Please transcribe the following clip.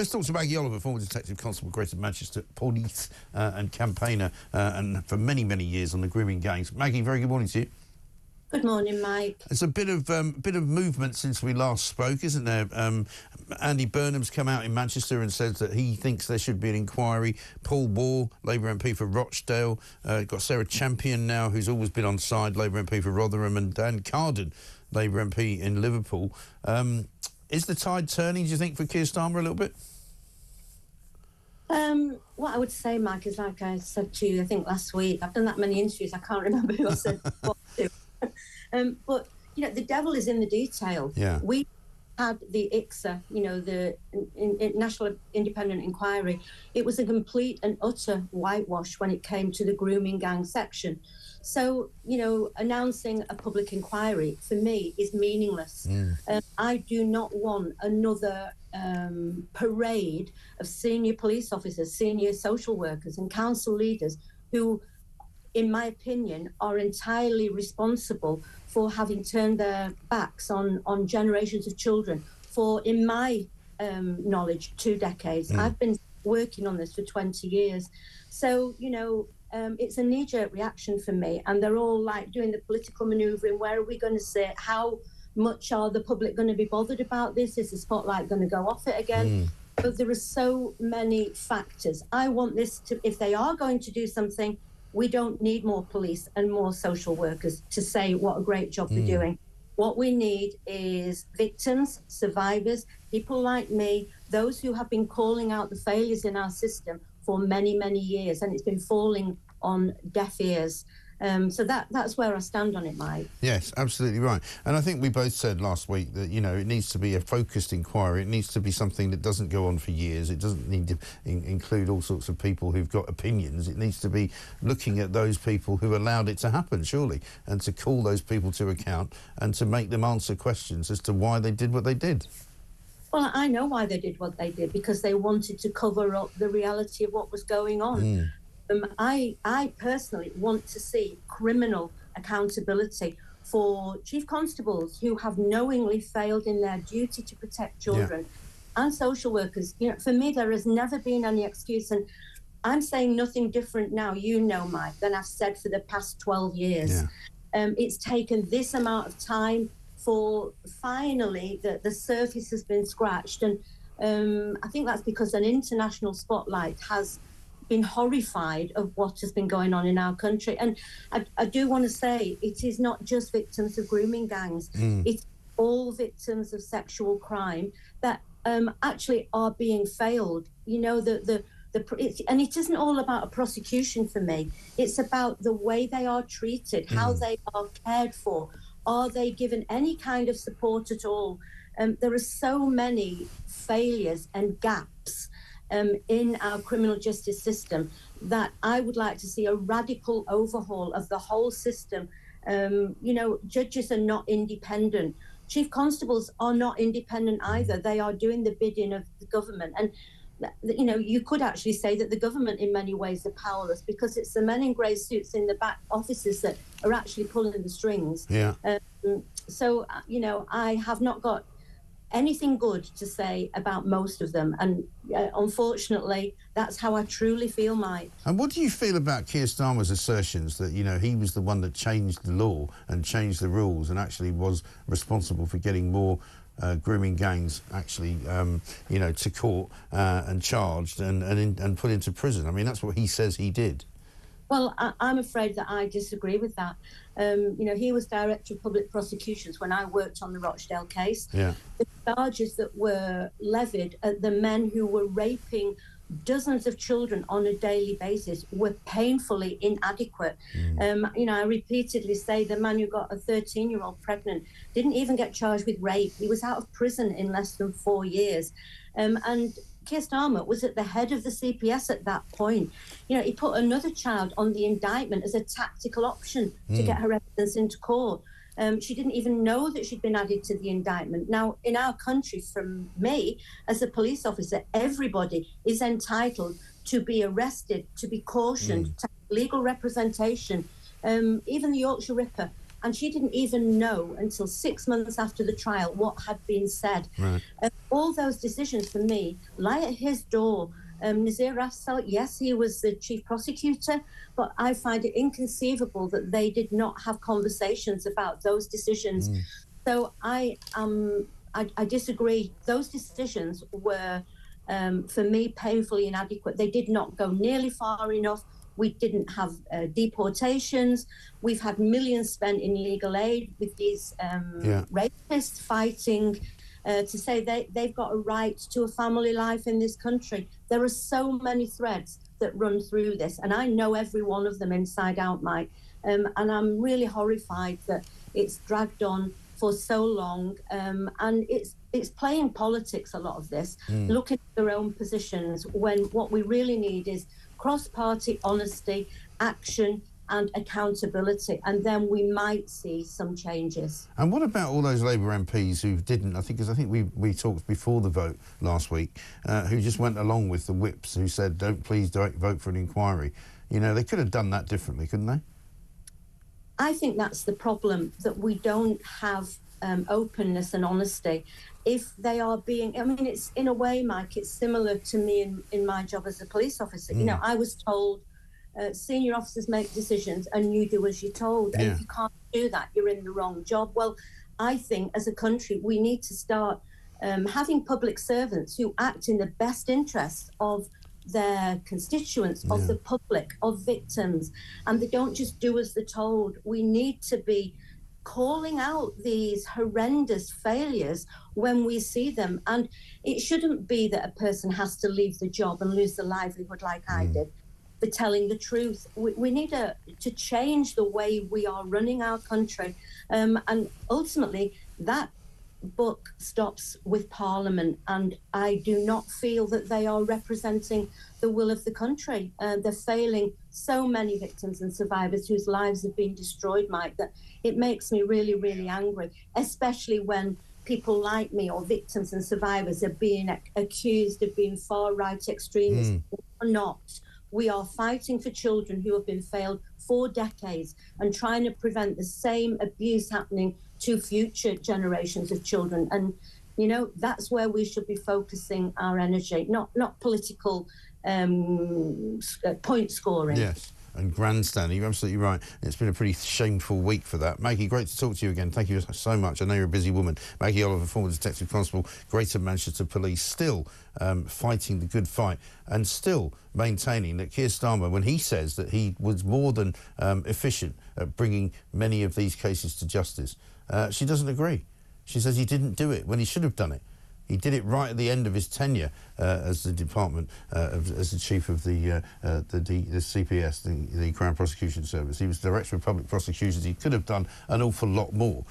Let's talk to Maggie Oliver, former Detective Constable, Greater Manchester Police and campaigner and for many, many years on the grooming gangs. Maggie, very good morning to you. Good morning, Mike. It's a bit of movement since we last spoke, isn't there? Andy Burnham's come out in Manchester and said that he thinks there should be an inquiry. Paul Wall, Labour MP for Rochdale, got Sarah Champion now, who's always been on side, Labour MP for Rotherham, and Dan Carden, Labour MP in Liverpool. Is the tide turning, do you think, for Keir Starmer a little bit? What I would say, Mike, is like I said to you, I think last week, I've done that many interviews, I can't remember who I said what to. But, you know, the devil is in the detail. Yeah. We had the ICSA, you know, the National Independent Inquiry. It was a complete and utter whitewash when it came to the grooming gang section. So, you know, announcing a public inquiry, for me, is meaningless. I do not want another parade of senior police officers, senior social workers and council leaders who, in my opinion, are entirely responsible for having turned their backs on generations of children for, in my knowledge, 2 decades. I've been working on this for 20 years. So, you know, it's a knee-jerk reaction for me, and they're all like doing the political manoeuvring. Where are we going to sit? How much are the public going to be bothered about this? Is the spotlight going to go off it again? But there are so many factors. I want this to, if they are going to do something, we don't need more police and more social workers to say what a great job they're doing. What we need is victims, survivors, people like me, those who have been calling out the failures in our system for many, many years, and it's been falling on deaf ears. So that's where I stand on it, Mike. Yes, absolutely right. And I think we both said last week that, you know, it needs to be a focused inquiry. It needs to be something that doesn't go on for years. It doesn't need to include all sorts of people who've got opinions. It needs to be looking at those people who allowed it to happen, surely, and to call those people to account and to make them answer questions as to why they did what they did. Well, I know why they did what they did, because they wanted to cover up the reality of what was going on. I personally want to see criminal accountability for chief constables who have knowingly failed in their duty to protect children, and social workers. You know, for me, there has never been any excuse, and I'm saying nothing different now, you know, Mike, than I've said for the past 12 years. It's taken this amount of time for finally the surface has been scratched, and I think that's because an international spotlight has been horrified of what has been going on in our country. And I do want to say, it is not just victims of grooming gangs, it's all victims of sexual crime that actually are being failed. You know, and it isn't all about a prosecution for me. It's about the way they are treated, how they are cared for. Are they given any kind of support at all? There are so many failures and gaps in our criminal justice system that I would like to see a radical overhaul of the whole system. You know, judges are not independent. Chief constables are not independent either. They are doing the bidding of the government. And, you know, you could actually say that the government in many ways are powerless, because it's the men in grey suits in the back offices that are actually pulling the strings. So, you know, I have not got anything good to say about most of them, and unfortunately that's how I truly feel, Mike. And what do you feel about Keir Starmer's assertions that, you know, he was the one that changed the law and changed the rules and actually was responsible for getting more grooming gangs actually, you know, to court and charged and put into prison? I mean, that's what he says he did. Well, I'm afraid that I disagree with that. You know, he was Director of Public Prosecutions when I worked on the Rochdale case. The charges that were levied at the men who were raping dozens of children on a daily basis were painfully inadequate. You know, I repeatedly say the man who got a 13-year-old pregnant didn't even get charged with rape. He was out of prison in less than 4 years. And Keir Starmer was at the head of the CPS at that point. You know, he put another child on the indictment as a tactical option to get her evidence into court. She didn't even know that she'd been added to the indictment. Now, in our country, from me, as a police officer, everybody is entitled to be arrested, to be cautioned, to have legal representation. Even the Yorkshire Ripper and she didn't even know until 6 months after the trial what had been said. Right. All those decisions for me lie at his door. Nazir Afzal, yes, he was the chief prosecutor, but I find it inconceivable that they did not have conversations about those decisions. So I disagree. Those decisions were, for me, painfully inadequate. They did not go nearly far enough. We didn't have deportations. We've had millions spent in legal aid with these rapists fighting to say they've got a right to a family life in this country. There are so many threads that run through this, and I know every one of them inside out, Mike. And I'm really horrified that it's dragged on for so long, and it's playing politics, a lot of this, looking at their own positions, when what we really need is cross-party honesty, action and accountability, and then we might see some changes. And what about all those Labour MPs who didn't, I think we talked before the vote last week, who just went along with the whips, who said, please don't vote for an inquiry. You know, they could have done that differently, couldn't they? I think that's the problem, that we don't have openness and honesty. If they are being, I mean, it's in a way, Mike, it's similar to me in my job as a police officer. You know, I was told senior officers make decisions and you do as you're told. And if you can't do that, you're in the wrong job. Well, I think as a country, we need to start having public servants who act in the best interests of their constituents, of the public, of victims, and they don't just do as they're told. We need to be calling out these horrendous failures when we see them, and it shouldn't be that a person has to leave the job and lose their livelihood like I did for telling the truth. We need to change the way we are running our country, and ultimately that book stops with Parliament, and I do not feel that they are representing the will of the country. They're failing so many victims and survivors whose lives have been destroyed, Mike, that it makes me really, really angry, especially when people like me or victims and survivors are being accused of being far-right extremists. We're not. We are fighting for children who have been failed for decades and trying to prevent the same abuse happening to future generations of children. And, you know, that's where we should be focusing our energy, not political point scoring. Yes, and grandstanding. You're absolutely right. It's been a pretty shameful week for that. Maggie, great to talk to you again. Thank you so much. I know you're a busy woman. Maggie Oliver, former Detective Constable, Greater Manchester Police, still fighting the good fight and still maintaining that Keir Starmer, when he says that he was more than efficient at bringing many of these cases to justice, she doesn't agree. She says he didn't do it when he should have done it. He did it right at the end of his tenure as the department, as the chief of the CPS, the Crown Prosecution Service. He was Director of Public Prosecutions. He could have done an awful lot more.